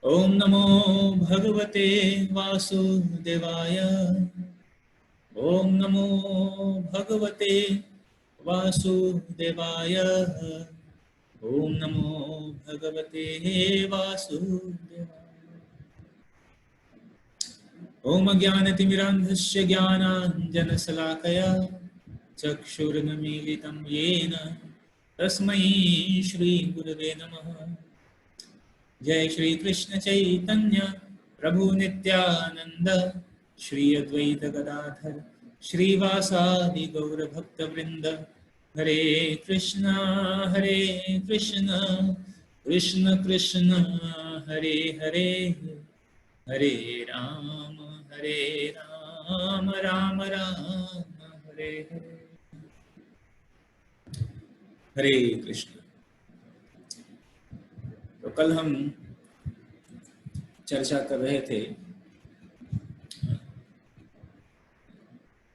ओम नमो भगवते वासुदेवाय। ओम नमो भगवते वासुदेवाय। ओम नमो भगवते वासुदेवाय। ओम अज्ञानतिमिरान्धस्य ज्ञानाञ्जनशलाकया चक्षुरुन्मीलितं येन तस्मै श्रीगुरवे नमः। जय श्री कृष्ण चैतन्य प्रभु नित्यानंद, श्री अद्वैत गदाधर श्रीवासादि गौर भक्त वृंद। हरे कृष्णा कृष्ण कृष्ण हरे हरे, हरे राम राम राम हरे हरे। हरे कृष्ण। तो कल हम चर्चा कर रहे थे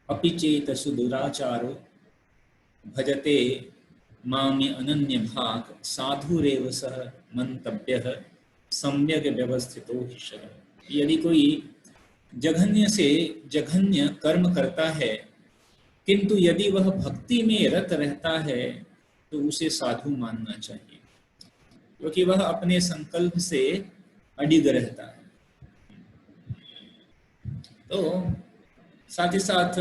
अपि चेत सुदुराचारो भजते माम्य अनन्य भाग साधुरेव सह मंतव्यः सम्यक व्यवस्थितो हि शः। यदि कोई जघन्य से जघन्य कर्म करता है किंतु यदि वह भक्ति में रत रहता है तो उसे साधु मानना चाहिए, क्योंकि वह अपने संकल्प से अडिग रहता है। तो साथ ही साथ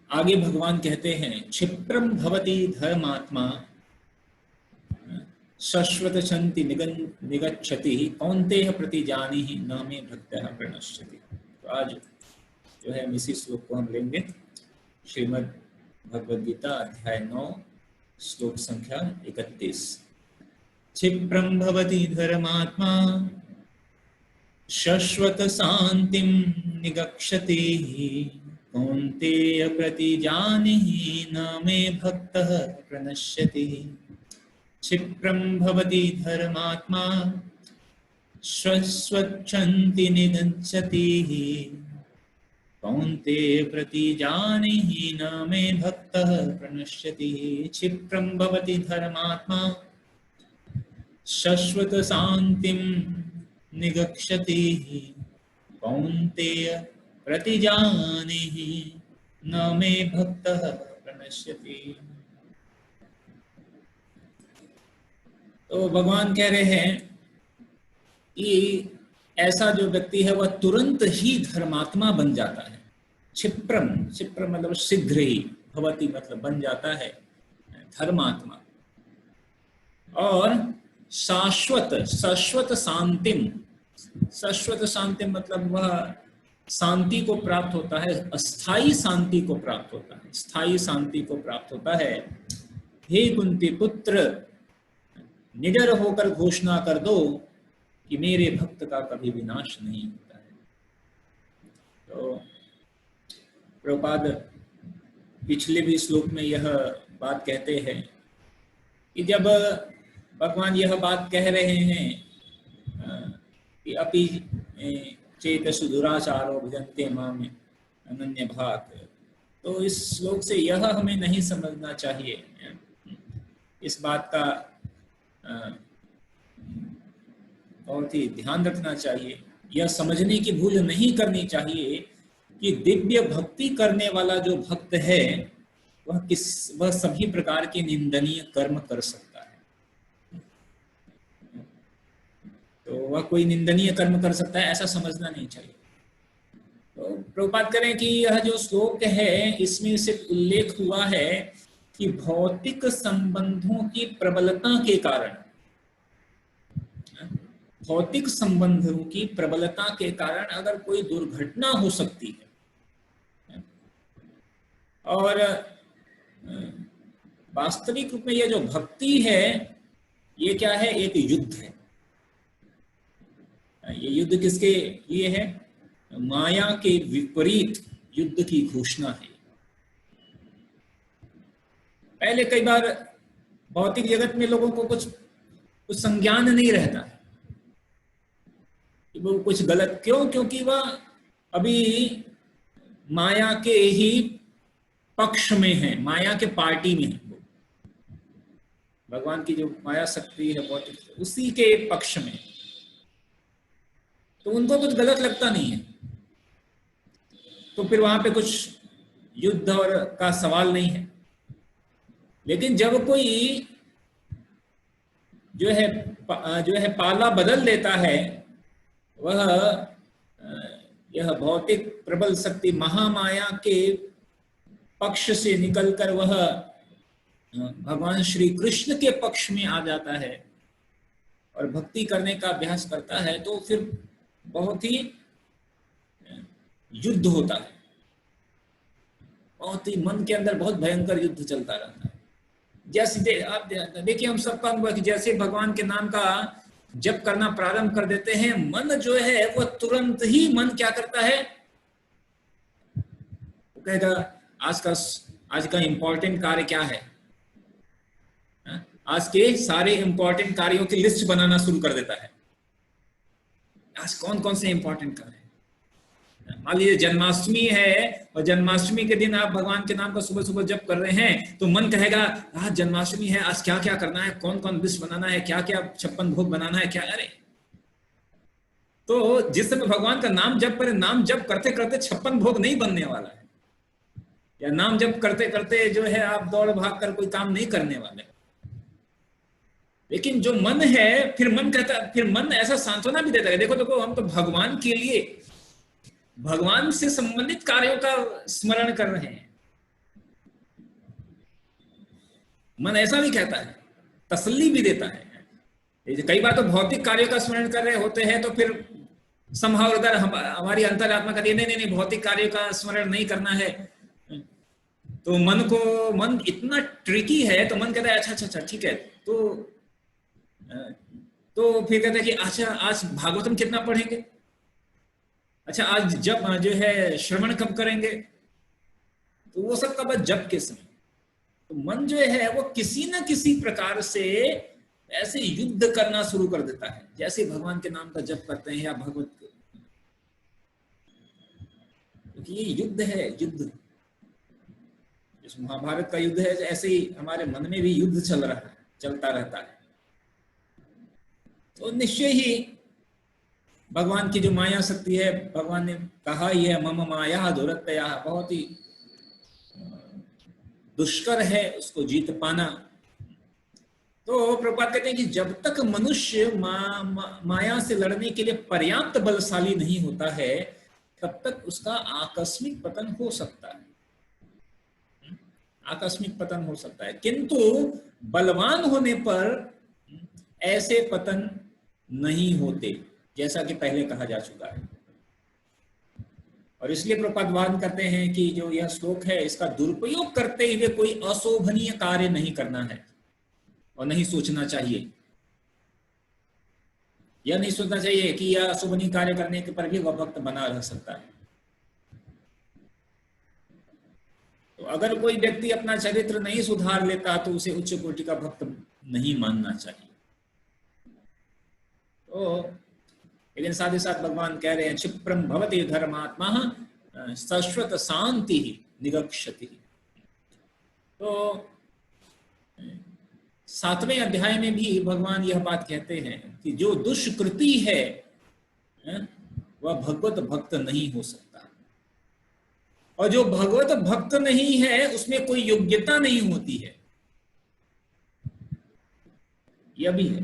आगे भगवान कहते हैं क्षिप्रम भवति धर्मात्मा शाश्वत शंति निगच्छति कौन्तेय प्रतिजानी ही न मे भक्तः प्रणश्यति। तो आज जो है इसी श्लोक को हम लेंगे। श्रीमद् भगवद गीता अध्याय 9 श्लोक संख्या 31। क्षिप्रम भवति धर्मात्मा शाश्वत शांतिं निगच्छति कौन्तेय प्रतिजानीहि न मे भक्तः प्रणश्यति। क्षिप्रं भवति धर्मात्मा शाश्वच्छन्ति निगच्छति कौन्तेय प्रतिजानीहि न मे भक्तः प्रणश्यति। क्षिप्रं भवति धर्मात्मा शाश्वत शांतिं निगच्छति कौन्तेय प्रतिजानीहि न मे भक्तः प्रणश्यति। तो भगवान कह रहे हैं कि ऐसा जो व्यक्ति है वह तुरंत ही धर्मात्मा बन जाता है। क्षिप्रम, क्षिप्रम मतलब शीघ्र ही, भवति मतलब बन जाता है धर्मात्मा। और शाश्वत, शाश्वत शांतिम, शाश्वत शांति मतलब वह शांति को प्राप्त होता है, अस्थाई शांति को प्राप्त होता है, स्थायी शांति को प्राप्त होता है। हे कुंती पुत्र, निडर होकर घोषणा कर दो कि मेरे भक्त का कभी विनाश नहीं होता है। तो प्रभुपाद पिछले भी श्लोक में यह बात कहते हैं कि जब भगवान यह बात कह रहे हैं कि अपि चेत सुदुराचारो भजन्ते माम अनन्य भाग, तो इस श्लोक से यह हमें नहीं समझना चाहिए, इस बात का बहुत ही ध्यान रखना चाहिए, यह समझने की भूल नहीं करनी चाहिए कि दिव्य भक्ति करने वाला जो भक्त है वह सभी प्रकार के निंदनीय कर्म कर सकता है। तो वह कोई निंदनीय कर्म कर सकता है ऐसा समझना नहीं चाहिए। तो प्रभुपाद करें कि यह जो श्लोक है इसमें सिर्फ उल्लेख हुआ है कि भौतिक संबंधों की प्रबलता के कारण, भौतिक संबंधों की प्रबलता के कारण अगर कोई दुर्घटना हो सकती है, और वास्तविक रूप में यह जो भक्ति है ये क्या है, एक युद्ध है। ये युद्ध किसके लिए है? माया के विपरीत युद्ध की घोषणा है। पहले कई बार भौतिक जगत में लोगों को कुछ संज्ञान नहीं रहता है कि वो कुछ गलत, क्यों? क्योंकि वह अभी माया के ही पक्ष में है, माया के पार्टी में है। भगवान की जो माया शक्ति है भौतिक, उसी के पक्ष में, तो उनको कुछ गलत लगता नहीं है, तो फिर वहां पे कुछ युद्ध और का सवाल नहीं है। लेकिन जब कोई जो है पाला बदल लेता है, वह यह भौतिक प्रबल शक्ति महामाया के पक्ष से निकलकर वह भगवान श्री कृष्ण के पक्ष में आ जाता है और भक्ति करने का अभ्यास करता है, तो फिर बहुत ही युद्ध होता है, बहुत ही मन के अंदर बहुत भयंकर युद्ध चलता रहता है। जैसे आप देखिए, हम सबका अनुभव कि जैसे भगवान के नाम का जप करना प्रारंभ कर देते हैं, मन जो है वो तुरंत ही मन क्या करता है, वो कहेगा आज का इंपॉर्टेंट कार्य क्या है, आज के सारे इंपॉर्टेंट कार्यों की लिस्ट बनाना शुरू कर देता है। आज कौन कौन से इंपॉर्टेंट कार्य है, मान लीजिए जन्माष्टमी है और जन्माष्टमी के दिन आप भगवान के नाम का सुबह सुबह जप कर रहे हैं, तो मन कहेगा आज जन्माष्टमी है, आज क्या क्या करना है, कौन कौन लिस्ट बनाना है, क्या क्या 56 भोग बनाना है, क्या। अरे तो जिस समय भगवान का नाम जप करें, नाम जप करते करते 56 भोग नहीं बनने वाला है, या नाम जप करते करते जो है आप दौड़ भाग कर कोई काम नहीं करने वाले। लेकिन जो मन है, फिर मन कहता, फिर मन ऐसा सांत्वना भी देता है, देखो देखो हम तो भगवान के लिए, भगवान से संबंधित कार्यों का स्मरण कर रहे हैं। मन ऐसा भी कहता है, तसल्ली भी देता है। कई बार तो भौतिक कार्यों का स्मरण कर रहे होते हैं, तो फिर संभाव उधर हमारी अंतरात्मा कहती है नहीं नहीं नहीं, भौतिक कार्यों का स्मरण नहीं करना है। तो मन इतना ट्रिकी है, तो मन कहता है अच्छा अच्छा अच्छा ठीक है, तो फिर कहते हैं कि अच्छा आज भागवतम कितना पढ़ेंगे, अच्छा आज जब जो है श्रवण कब करेंगे, तो वो सब कब जप के समय। तो मन जो है वो किसी न किसी प्रकार से ऐसे युद्ध करना शुरू कर देता है, जैसे भगवान के नाम का जप करते हैं या भगवत, क्योंकि ये युद्ध है, युद्ध इस महाभारत का युद्ध है, ऐसे ही हमारे मन में भी युद्ध चलता रहता है। तो निश्चय ही भगवान की जो माया शक्ति है, भगवान ने कहा ही है मम माया दुरत्तया, बहुत ही दुष्कर है उसको जीत पाना। तो प्रभुपाद कहते हैं कि जब तक मनुष्य माया से लड़ने के लिए पर्याप्त बलशाली नहीं होता है, तब तक उसका आकस्मिक पतन हो सकता है, आकस्मिक पतन हो सकता है। किंतु बलवान होने पर ऐसे पतन नहीं होते, जैसा कि पहले कहा जा चुका है। और इसलिए प्रभुपाद वाद करते हैं कि जो यह श्लोक है, इसका दुरुपयोग करते हुए कोई अशोभनीय कार्य नहीं करना है और नहीं सोचना चाहिए। यह नहीं सोचना चाहिए कि यह अशोभनीय कार्य करने के पर भी वह भक्त बना रह सकता है। तो अगर कोई व्यक्ति अपना चरित्र नहीं सुधार लेता, तो उसे उच्च कोटि का भक्त नहीं मानना चाहिए। तो लेकिन साथ ही साथ भगवान कह रहे हैं क्षिप्रम भवति धर्मात्मा शाश्वत शांति निगक्षति। तो 7वें अध्याय में भी भगवान यह बात कहते हैं कि जो दुष्कृति है वह भगवत भक्त नहीं हो सकता, और जो भगवत भक्त नहीं है उसमें कोई योग्यता नहीं होती है। यह भी है,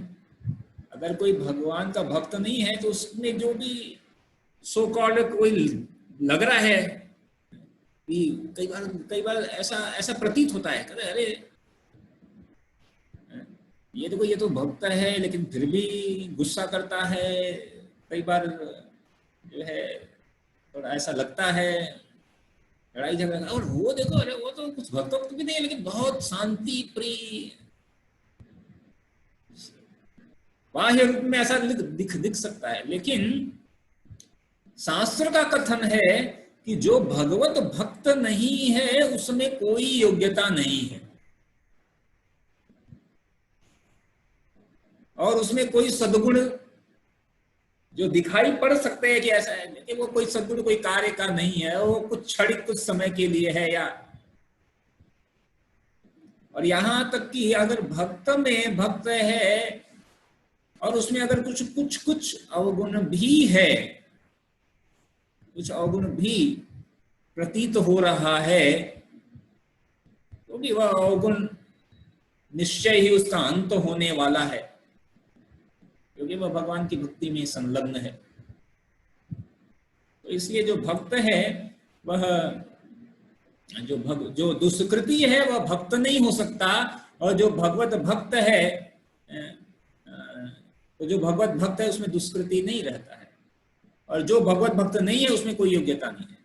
अगर कोई भगवान का भक्त नहीं है तो उसमें जो भी सो कॉल्ड कोई लग रहा है कि कई बार ऐसा प्रतीत होता है, कहते अरे ये तो भक्त है लेकिन फिर भी गुस्सा करता है, कई बार जो है थोड़ा ऐसा लगता है लड़ाई झगड़ा। और वो देखो, अरे वो तो कुछ भक्त भी नहीं है लेकिन बहुत शांति प्रिय, बाह्य रूप में ऐसा दिख सकता है। लेकिन शास्त्र का कथन है कि जो भगवत भक्त नहीं है उसमें कोई योग्यता नहीं है, और उसमें कोई सद्गुण जो दिखाई पड़ सकते हैं कि ऐसा है, लेकिन वो कोई सद्गुण कोई कार्य का नहीं है, वो कुछ क्षणिक कुछ समय के लिए है। या और यहां तक कि अगर भक्त में भक्त है और उसमें अगर कुछ अवगुण भी है, कुछ अवगुण भी प्रतीत हो रहा है, तो भी वह अवगुण निश्चय ही उसका अंत होने वाला है, क्योंकि वह भगवान की भक्ति में संलग्न है। तो इसलिए जो भक्त है वह जो दुष्कृति है वह भक्त नहीं हो सकता, और जो भगवत भक्त है तो जो भगवत भक्त है उसमें दुष्कृति नहीं रहता है, और जो भगवत भक्त नहीं है उसमें कोई योग्यता नहीं है।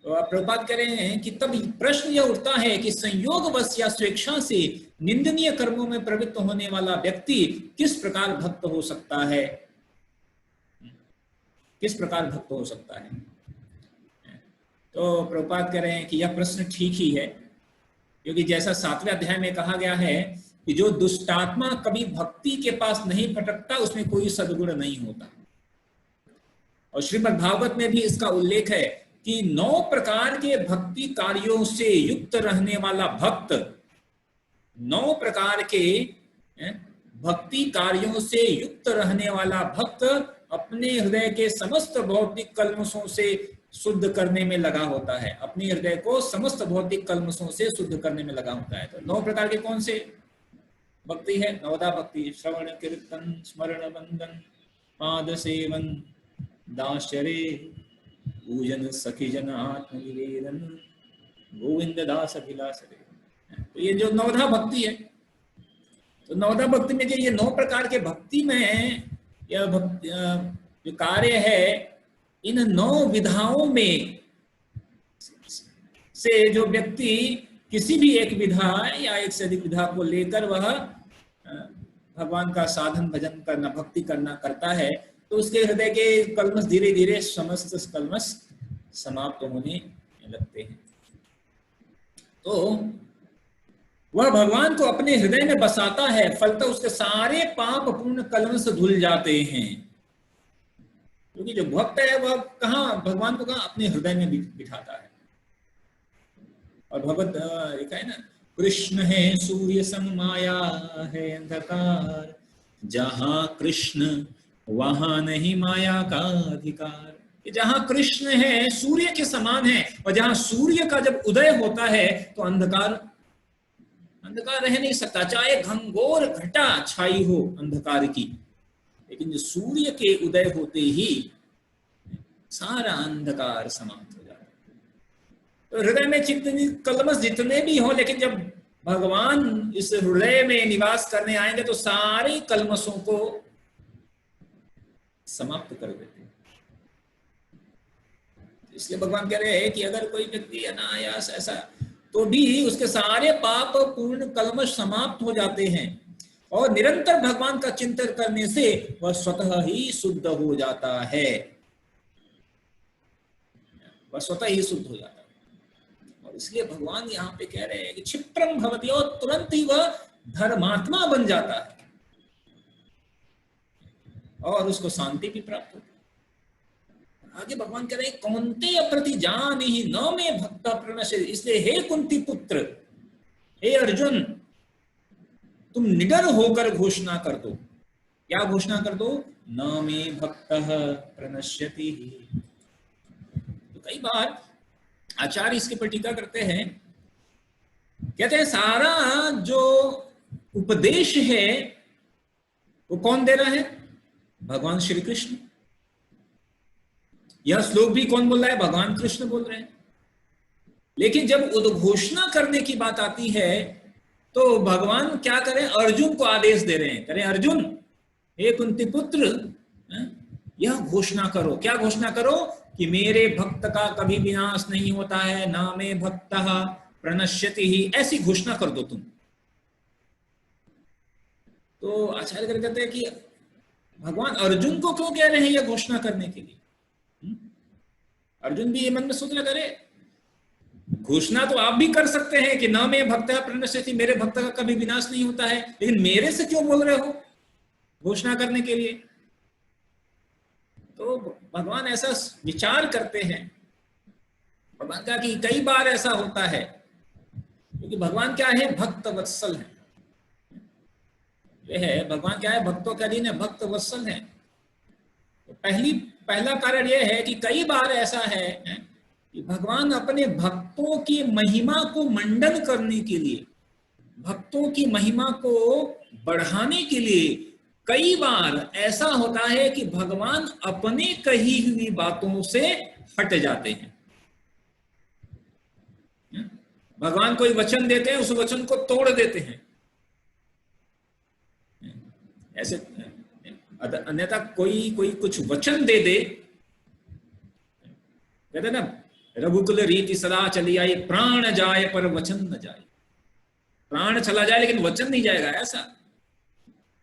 तो आप प्रभुपाद कह रहे हैं कि तब प्रश्न यह उठता है कि संयोगवश या स्वेच्छा से निंदनीय कर्मों में प्रवृत्त होने वाला व्यक्ति किस प्रकार भक्त हो सकता है, किस प्रकार भक्त हो सकता है। तो प्रभुपाद कह रहे हैं कि यह प्रश्न ठीक ही है, क्योंकि जैसा 7वें अध्याय में कहा गया है कि जो दुष्टात्मा कभी भक्ति के पास नहीं भटकता उसमें कोई सद्गुण नहीं होता। और श्रीमद् भागवत में भी इसका उल्लेख है कि 9 प्रकार के भक्ति कार्यों से युक्त रहने वाला भक्त, 9 प्रकार के भक्ति कार्यों से युक्त रहने वाला भक्त अपने हृदय के समस्त भौतिक कल्मशों से शुद्ध करने में लगा होता है, अपने हृदय को समस्त भौतिक कल्मशों से शुद्ध करने में लगा होता है। तो 9 प्रकार के कौन से भक्ति है? नवदा भक्ति, श्रवण कीर्तन स्मरण बंदन पाद सेवन दासरे पूजन सखी जन आत्मनिवेदन गोविंद दास अभिलाषरे। तो ये जो नवधा भक्ति है, तो नवधा भक्ति में ये 9 प्रकार के भक्ति में यह जो कार्य है, इन 9 विधाओं में से जो व्यक्ति किसी भी एक विधा या एक से अधिक विधा को लेकर वह भगवान का साधन भजन करना, भक्ति करना करता है, तो उसके हृदय के कल्मश धीरे धीरे समस्त कल्मश समाप्त होने लगते हैं। तो वह भगवान को अपने हृदय में बसाता है, फलतः उसके सारे पाप पूर्ण कल्मश धुल जाते हैं। क्योंकि जो भक्त है वह कहाँ भगवान को कहाँ अपने हृदय में बिठाता है। और भगवत लिखा है ना, कृष्ण है सूर्य सम माया है अंधकार, जहां कृष्ण वहां नहीं माया का अधिकार। कि जहां कृष्ण है सूर्य के समान है, और जहां सूर्य का जब उदय होता है तो अंधकार रह नहीं सकता, चाहे घंघोर घटा छाई हो अंधकार की, लेकिन जो सूर्य के उदय होते ही सारा अंधकार समाप्त हो जाता है। तो हृदय में जितनी कलमश जितने भी हो, लेकिन जब भगवान इस हृदय में निवास करने आएंगे तो सारे कलमशों को समाप्त कर देते हैं। इसलिए भगवान कह रहे हैं कि अगर कोई व्यक्ति अनायास ऐसा, तो भी उसके सारे पाप पूर्ण कलमश समाप्त हो जाते हैं, और निरंतर भगवान का चिंतन करने से वह स्वतः ही शुद्ध हो जाता है, वह स्वतः ही शुद्ध हो जाता है। और इसलिए भगवान यहाँ पे कह रहे हैं कि क्षिप्रम भवति, और तुरंत ही वह धर्मात्मा बन जाता है और उसको शांति भी प्राप्त होती है। आगे भगवान कह रहे हैं कौन्तेय प्रति जान ही न में भक्त प्रणश्यति। इसलिए हे कुंती पुत्र, हे अर्जुन, तुम निडर होकर घोषणा कर दो। क्या घोषणा कर दो? न में भक्त प्रणश्यति। तो कई बार आचार्य इसके पर टीका करते हैं, कहते हैं सारा जो उपदेश है वो कौन दे रहा है? भगवान श्री कृष्ण। यह श्लोक भी कौन बोल रहा है? भगवान कृष्ण बोल रहे हैं। लेकिन जब उद्घोषणा करने की बात आती है तो भगवान क्या करें? अर्जुन को आदेश दे रहे हैं, करें अर्जुन, हे कुंती पुत्र, यह घोषणा करो। क्या घोषणा करो? कि मेरे भक्त का कभी विनाश नहीं होता है, ना मे भक्तः प्रणश्यति ही, ऐसी घोषणा कर दो तुम। तो आचार्य कहते हैं कि भगवान अर्जुन को क्यों कह रहे हैं यह घोषणा करने के लिए? अर्जुन भी ये मन में सोचना, करे घोषणा तो आप भी कर सकते हैं कि ना मैं भक्त प्रणश्यति, मेरे भक्त का कभी विनाश नहीं होता है, लेकिन मेरे से क्यों बोल रहे हो घोषणा करने के लिए? तो भगवान ऐसा विचार करते हैं। भगवान का कि कई बार ऐसा होता है क्योंकि भगवान क्या है, भक्त वत्सल है। यह है भगवान क्या है, भक्तों के अधीन है, भक्त वत्सल है। तो पहला कारण यह है कि कई बार ऐसा है कि भगवान अपने भक्तों की महिमा को मंडन करने के लिए, भक्तों की महिमा को बढ़ाने के लिए कई बार ऐसा होता है कि भगवान अपने कही हुई बातों से हट जाते हैं। भगवान कोई वचन देते हैं, उस वचन को तोड़ देते हैं। ऐसे अन्यथा कोई कुछ वचन दे दे, कहते ना, रघुकुल रीति सदा चली आई, प्राण जाए पर वचन न जाए। प्राण चला जाए लेकिन वचन नहीं जाएगा, ऐसा।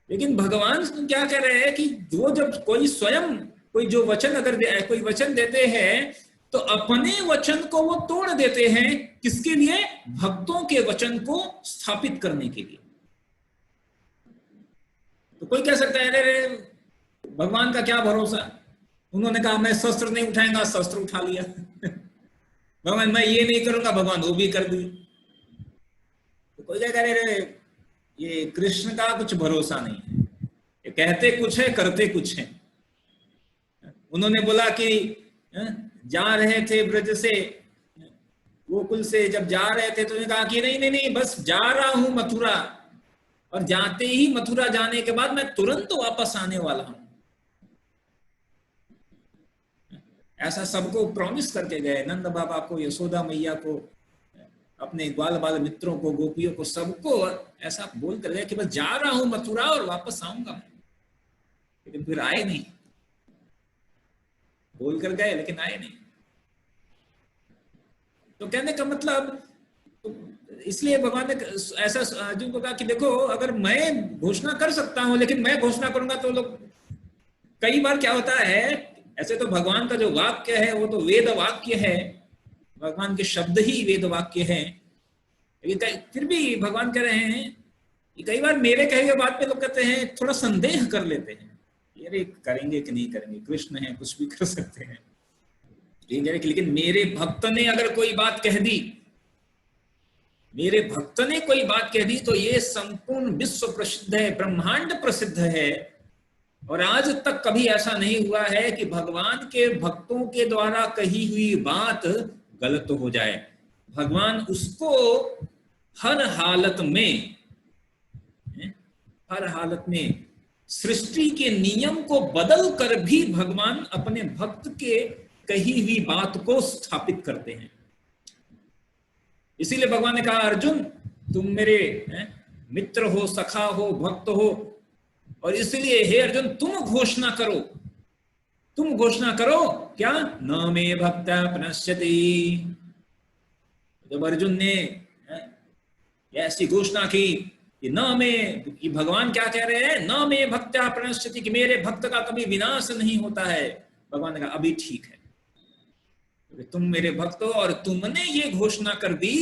लेकिन भगवान क्या कह रहे हैं कि वो जब कोई स्वयं कोई जो वचन अगर कोई वचन देते हैं तो अपने वचन को वो तोड़ देते हैं। किसके लिए? भक्तों के वचन को स्थापित करने के लिए। तो कोई कह सकता है अरे भगवान का क्या भरोसा, उन्होंने कहा मैं शस्त्र नहीं उठाएगा, शस्त्र उठा लिया। भगवान मैं ये नहीं करूंगा, भगवान वो भी कर दिए। तो कोई क्या कह रहे, ये कृष्ण का कुछ भरोसा नहीं है, ये कहते कुछ है करते कुछ है। उन्होंने बोला कि जा रहे थे ब्रज से, गोकुल से जब जा रहे थे तो उन्होंने कहा कि नहीं नहीं नहीं बस जा रहा हूं मथुरा, और जाते ही मथुरा जाने के बाद मैं तुरंत वापस आने वाला हूं। ऐसा सबको प्रॉमिस करके गए, नंद बाबा को, यशोदा मैया को, अपने ग्वाल बाल मित्रों को, गोपियों को, सबको ऐसा बोल कर गए कि बस जा रहा हूं मथुरा और वापस आऊंगा मैं। लेकिन फिर आए नहीं, बोल कर गए लेकिन आए नहीं। तो कहने का मतलब, इसलिए भगवान ने ऐसा अर्जुन को कहा कि देखो अगर मैं घोषणा कर सकता हूं, लेकिन मैं घोषणा करूंगा तो लोग, कई बार क्या होता है, ऐसे तो भगवान का जो वाक्य है वो तो वेद वाक्य है, भगवान के शब्द ही वेद वाक्य है। लेकिन फिर भी भगवान कह रहे हैं कि कई बार मेरे कहे हुए बात पे लोग कहते हैं, थोड़ा संदेह कर लेते हैं, अरे करेंगे कि नहीं करेंगे, कृष्ण है कुछ भी कर सकते हैं, ठीक है। लेकिन मेरे भक्त ने अगर कोई बात कह दी, मेरे भक्त ने कोई बात कह दी तो ये संपूर्ण विश्व प्रसिद्ध है, ब्रह्मांड प्रसिद्ध है। और आज तक कभी ऐसा नहीं हुआ है कि भगवान के भक्तों के द्वारा कही हुई बात गलत हो जाए। भगवान उसको हर हालत में सृष्टि के नियम को बदल कर भी भगवान अपने भक्त के कही हुई बात को स्थापित करते हैं। इसीलिए भगवान ने कहा, अर्जुन तुम मेरे मित्र हो, सखा हो, भक्त हो, और इसलिए हे अर्जुन तुम घोषणा करो क्या, न मे भक्ता प्रणश्यति। जब अर्जुन ने ऐसी घोषणा की कि न में, कि भगवान क्या कह रहे हैं, न मे भक्ता प्रणश्यति, कि मेरे भक्त का कभी विनाश नहीं होता है। भगवान ने कहा अभी ठीक है, तुम मेरे भक्त हो और तुमने ये घोषणा कर दी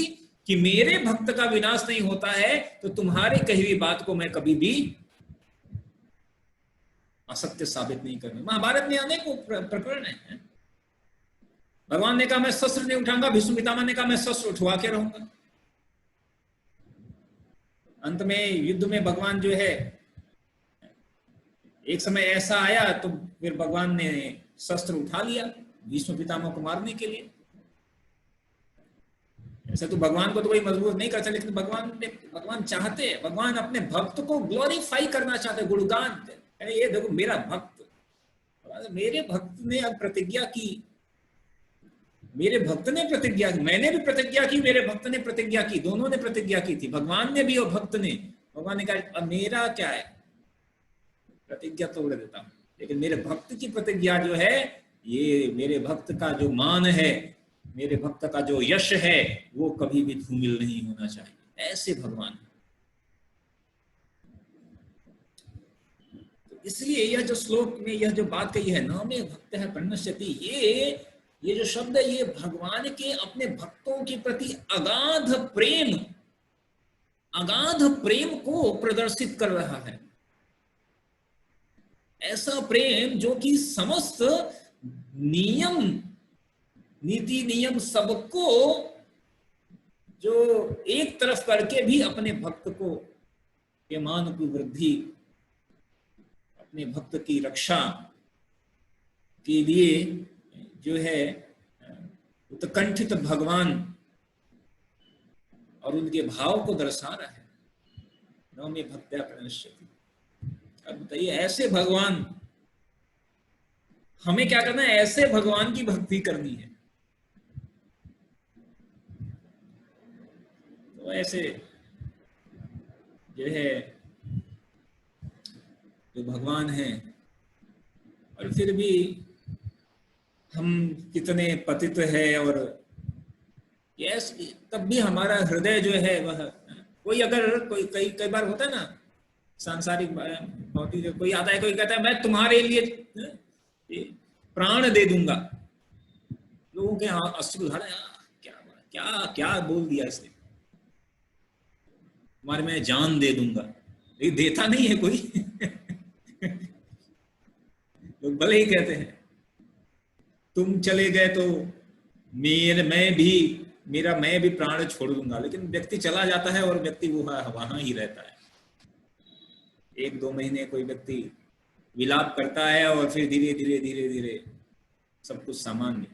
कि मेरे भक्त का विनाश नहीं होता है, तो तुम्हारी कही हुई बात को मैं कभी भी असत्य साबित नहीं करूंगा। महाभारत में अनेक प्रकरण है। भगवान ने कहा मैं शस्त्र नहीं उठाऊंगा, भीष्म पितामह ने कहा मैं शस्त्र उठवा के रहूंगा। अंत में युद्ध में भगवान जो है, एक समय ऐसा आया तो फिर भगवान ने शस्त्र उठा लिया भीष्म पितामह को मारने के लिए। ऐसा तो भगवान को तो कोई मजबूर नहीं कर सकता, लेकिन भगवान चाहते हैं, भगवान अपने भक्त को ग्लोरीफाई करना चाहते हैं, गुणगान। ये देखो मेरा भक्त, मेरे भक्त ने अब प्रतिज्ञा की, मेरे भक्त ने प्रतिज्ञा की, मैंने भी प्रतिज्ञा की, मेरे भक्त ने प्रतिज्ञा की, दोनों ने प्रतिज्ञा की थी, भगवान ने भी और भक्त ने। भगवान ने कहा अब मेरा क्या है, प्रतिज्ञा तोड़ देता हूं, लेकिन मेरे भक्त की प्रतिज्ञा जो है, ये मेरे भक्त का जो मान है, मेरे भक्त का जो यश है, वो कभी भी धूमिल नहीं होना चाहिए। ऐसे भगवान। तो इसलिए यह जो श्लोक में यह जो बात कही है, न मे भक्त है प्रणश्यति, ये जो शब्द है, ये भगवान के अपने भक्तों के प्रति अगाध प्रेम को प्रदर्शित कर रहा है। ऐसा प्रेम जो कि समस्त नीति नियम सबको जो एक तरफ करके भी अपने भक्त को के मान की वृद्धि, अपने भक्त की रक्षा के लिए जो है उत्कंठित भगवान और उनके भाव को दर्शा रहा है। नौमे भक्त्या प्रणश्यति। अब बताइए, ऐसे भगवान, हमें क्या करना है? ऐसे भगवान की भक्ति करनी है। तो ऐसे जो है जो भगवान हैं, और फिर भी हम कितने पतित है, और यस तब भी हमारा हृदय जो है वह, कोई अगर कोई कई बार होता है ना सांसारिक भौतिक, कोई आता है, कोई कहता है मैं तुम्हारे लिए प्राण दे दूंगा, लोगों के अश्रु धारा, क्या क्या क्या बोल दिया इसने, तुम्हारे मैं जान दे दूंगा, लेकिन देता नहीं है कोई। लोग भले ही कहते हैं तुम चले गए तो मैं भी प्राण छोड़ दूंगा, लेकिन व्यक्ति चला जाता है और व्यक्ति वो वहां ही रहता है। 1-2 महीने कोई व्यक्ति विलाप करता है और फिर धीरे धीरे सब कुछ सामान्य,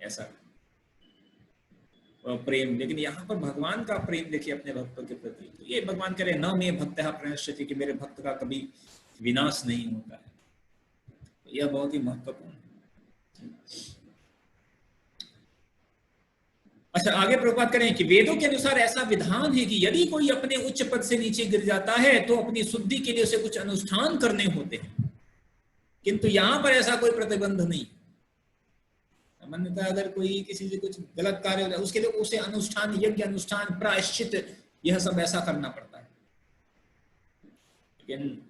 ऐसा और प्रेम। लेकिन यहाँ पर भगवान का प्रेम देखिए अपने भक्तों के प्रति, तो ये भगवान कह रहे न मे भक्तः प्रणश्यति, कि मेरे भक्त का कभी विनाश नहीं होता है। तो यह बहुत ही महत्वपूर्ण है। अच्छा, आगे प्रभुपाद करें कि वेदों के अनुसार ऐसा विधान है कि यदि कोई अपने उच्च पद से नीचे गिर जाता है तो अपनी शुद्धि के लिए उसे कुछ अनुष्ठान करने होते हैं, किंतु यहां पर ऐसा कोई प्रतिबंध नहीं। सामान्यतः अगर कोई किसी से कुछ गलत कार्य हो जाए उसके लिए उसे अनुष्ठान, यज्ञ अनुष्ठान, प्रायश्चित, यह सब ऐसा करना पड़ता है। लेकिन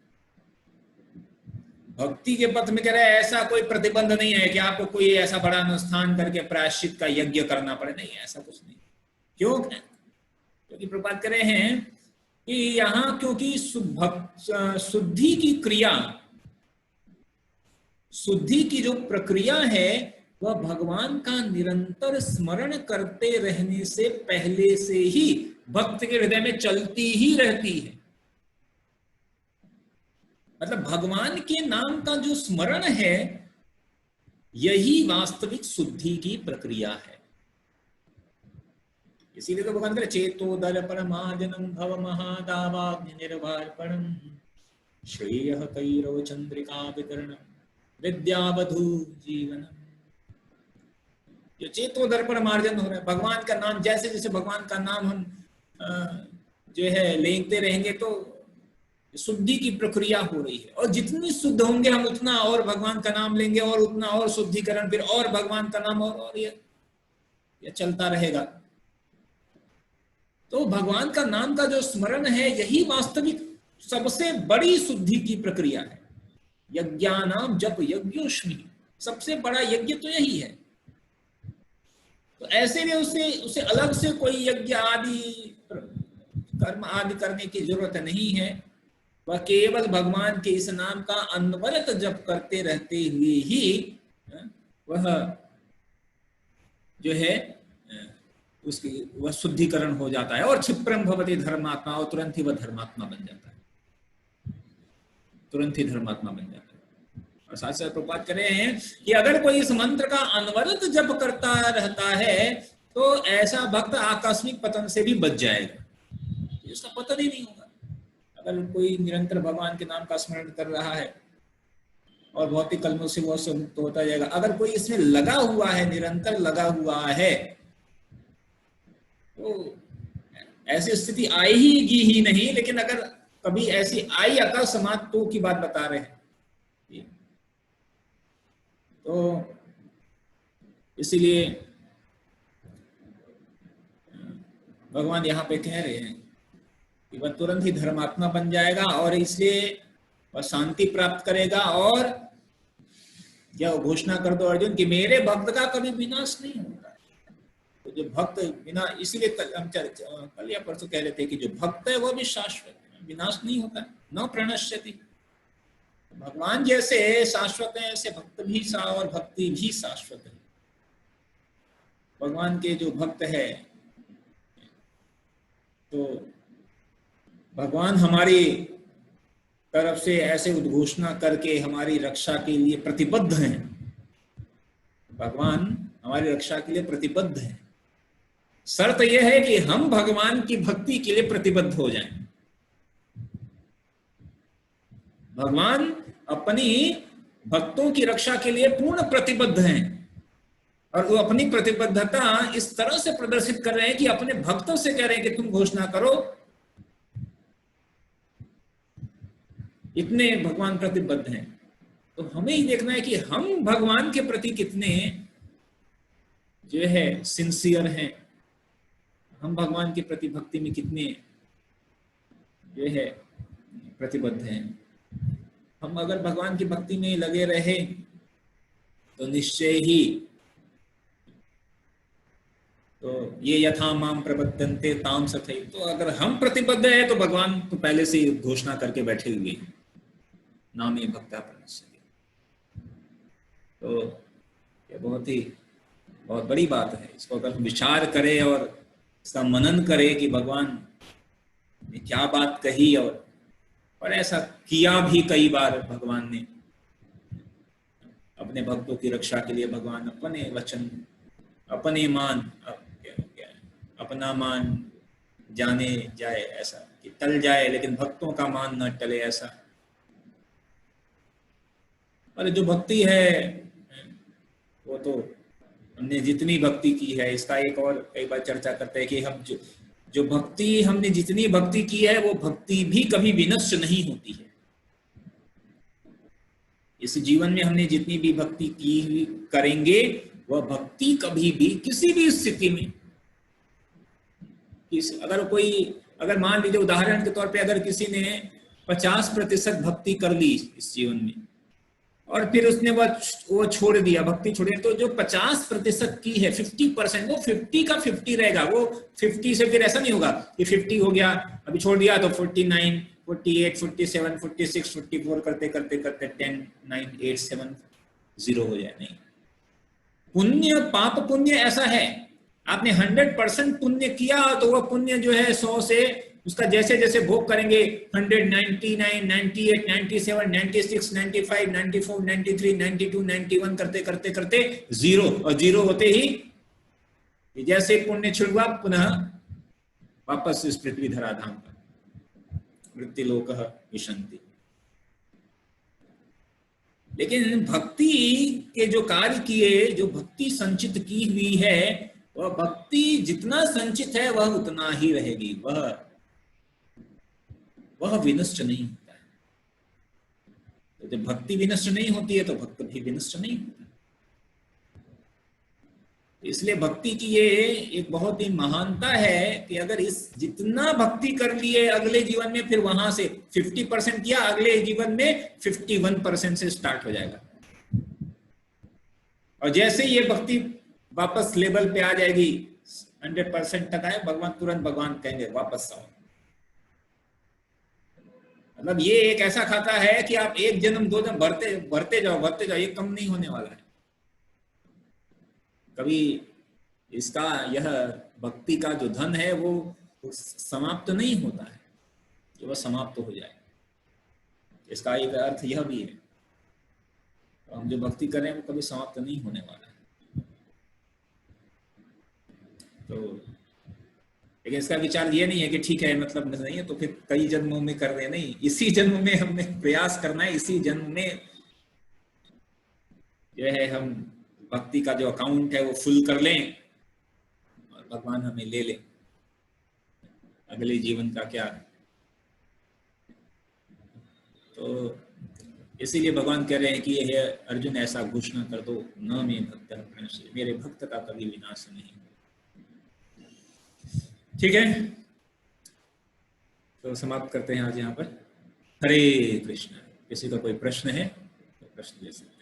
भक्ति के पथ में कह रहे हैं ऐसा कोई प्रतिबंध नहीं है कि आपको कोई ऐसा बड़ा अनुष्ठान करके प्रायश्चित का यज्ञ करना पड़े, नहीं, ऐसा कुछ नहीं। क्यों? क्योंकि प्रभुपाद कह रहे हैं कि यहाँ क्योंकि शुद्धि की क्रिया, शुद्धि की जो प्रक्रिया है वह भगवान का निरंतर स्मरण करते रहने से पहले से ही भक्त के हृदय में चलती ही रहती है। मतलब भगवान के नाम का जो स्मरण है यही वास्तविक शुद्धि की प्रक्रिया है। इसीलिए तो भगवान कहते चेतो दर्पण महाजनम भव महादावाग्नि निर्वार्पणम श्रेयः कैरव चंद्रिका वितरणम विद्यावधू जीवनम। जो चेतो दर्पण मार्जन हो रहा है, भगवान का नाम, जैसे जैसे भगवान का नाम हम जो है लेते रहेंगे तो शुद्धि की प्रक्रिया हो रही है, और जितनी शुद्ध होंगे हम उतना और भगवान का नाम लेंगे और उतना और शुद्धिकरण, फिर और भगवान का नाम, और ये चलता रहेगा। तो भगवान का नाम का जो स्मरण है यही वास्तविक सबसे बड़ी शुद्धि की प्रक्रिया है। यज्ञानाम जप यज्ञोष्मी, सबसे बड़ा यज्ञ तो यही है। तो ऐसे में उसे अलग से कोई यज्ञ आदि कर्म आदि करने की जरूरत नहीं है। वह केवल भगवान के इस नाम का अनवरत जप करते रहते हुए ही वह जो है उसकी वह शुद्धिकरण हो जाता है, और क्षिप्रम भवति धर्मात्मा, और तुरंत ही वह धर्मात्मा बन जाता है, तुरंत ही धर्मात्मा बन जाता है। और साथ साथ प्रभुपाद कह रहे हैं कि अगर कोई इस मंत्र का अनवरत जप करता रहता है तो ऐसा भक्त आकस्मिक पतन से भी बच जाएगा, इसका पतन ही नहीं होगा। अगर कोई निरंतर भगवान के नाम का स्मरण कर रहा है और भौतिक कलमों से वो से मुक्त होता जाएगा। अगर कोई इसमें लगा हुआ है, निरंतर लगा हुआ है, तो ऐसी स्थिति आएगी ही नहीं। लेकिन अगर कभी ऐसी आई अकस्मात तो की बात बता रहे हैं, तो इसीलिए भगवान यहाँ पे कह रहे हैं कि वह तुरंत ही धर्मात्मा बन जाएगा, और इसलिए वह शांति प्राप्त करेगा। और यह घोषणा कर दो अर्जुन कि मेरे भक्त का कभी विनाश नहीं होगा। तो जो भक्त बिना, इसीलिए हम कल या परसों कह रहे थे कि जो भक्त है वह भी शाश्वत है, विनाश नहीं होता, न प्रणश्यति। भगवान जैसे शाश्वत है ऐसे भक्त भी और भक्ति भी शाश्वत है। भगवान के जो भक्त है, तो भगवान हमारी तरफ से ऐसे उद्घोषणा करके हमारी रक्षा के लिए प्रतिबद्ध हैं। भगवान हमारी रक्षा के लिए प्रतिबद्ध हैं। शर्त यह है कि हम भगवान की भक्ति के लिए प्रतिबद्ध हो जाएं। भगवान अपनी भक्तों की रक्षा के लिए पूर्ण प्रतिबद्ध हैं और वो अपनी प्रतिबद्धता इस तरह से प्रदर्शित कर रहे हैं कि अपने भक्तों से कह रहे हैं कि तुम घोषणा करो। इतने भगवान प्रतिबद्ध हैं। तो हमें ही देखना है कि हम भगवान के प्रति कितने जो है सिंसियर हैं, हम भगवान के प्रति भक्ति में कितने जो है प्रतिबद्ध हैं। हम अगर भगवान की भक्ति में लगे रहे तो निश्चय ही तो ये यथा माम प्रबद्धन्ते ताम सथै, तो अगर हम प्रतिबद्ध है तो भगवान तो पहले से ही घोषणा करके बैठे हुए हैं, नामे भक्ता प्रणश्यति। तो ये बहुत बड़ी बात है। इसको अगर हम विचार करें और इसका मनन करें कि भगवान ने क्या बात कही, और ऐसा किया भी कई बार भगवान ने अपने भक्तों की रक्षा के लिए। भगवान अपने वचन, अपने मान, अपना मान जाने जाए, ऐसा कि टल जाए लेकिन भक्तों का मान न टले, ऐसा। और जो भक्ति है वो तो हमने जितनी भक्ति की है, इसका एक और कई बार चर्चा करते हैं कि हम जो भक्ति हमने जितनी भक्ति की है वो भक्ति भी कभी विनष्ट नहीं होती है। इस जीवन में हमने जितनी भी भक्ति की करेंगे वह भक्ति कभी भी किसी भी स्थिति में, अगर मान लीजिए उदाहरण के तौर पे अगर किसी ने 50% भक्ति कर ली इस जीवन में और फिर उसने वो छोड़ दिया, भक्ति छोड़ दिया, तो जो 50% की है 50%, वो 50 का 50 रहेगा। वो 50 से फिर ऐसा नहीं होगा कि 50 हो गया अभी छोड़ दिया तो 49, 48, 47, 46, 54 करते करते करते 10, 9, 8, 7, 0 हो जाए। नहीं, पुण्य, पाप पुण्य ऐसा है, आपने 100% पुण्य किया तो वह पुण्य जो है 100 से उसका जैसे जैसे भोग करेंगे 199, 98, 97, 96, 95, 94, 93, 92, 91 करते करते करते 0, और 0 होते ही जैसे पुण्य छुड़वा पुनः वापस इस पृथ्वी धराधाम पर मृत्युलोकः विशन्ति। लेकिन भक्ति के जो कार्य किए, जो भक्ति संचित की हुई है, वह भक्ति जितना संचित है वह उतना ही रहेगी, वह विनष्ट नहीं होता है। तो जब भक्ति विनष्ट नहीं होती है तो भक्त भी विनष्ट नहीं होता। इसलिए भक्ति की ये एक बहुत ही महानता है कि अगर इस जितना भक्ति कर लिए अगले जीवन में, फिर वहां से 50% किया, अगले जीवन में 51% से स्टार्ट हो जाएगा। और जैसे ये भक्ति वापस लेवल पे आ जाएगी, 100% तक आए, तुरंत भगवान कहेंगे वापस आओ। मतलब ये एक ऐसा खाता है कि आप एक जन्म 2 जन्म भरते जाओ, ये कम नहीं होने वाला है कभी। इसका यह भक्ति का जो धन है वो समाप्त नहीं होता है, कि वह समाप्त हो जाए। इसका एक अर्थ यह भी है, तो हम जो भक्ति कर रहे हैं वो कभी समाप्त नहीं होने वाला है। तो लेकिन इसका विचार ये नहीं है कि ठीक है मतलब नहीं है तो फिर कई जन्मों में कर रहे, नहीं, इसी जन्म में हमने प्रयास करना है, इसी जन्म में जो है हम भक्ति का जो अकाउंट है वो फुल कर लें और भगवान हमें ले लें। अगले जीवन का क्या, तो इसीलिए भगवान कह रहे हैं कि ये अर्जुन ऐसा घोषणा कर दो, न मे भक्त प्रणश्यति, मेरे भक्त का कभी विनाश नहीं। ठीक है, तो समाप्त करते हैं आज यहाँ पर। हरे कृष्ण। किसी का कोई प्रश्न है तो प्रश्न ले सकते हैं।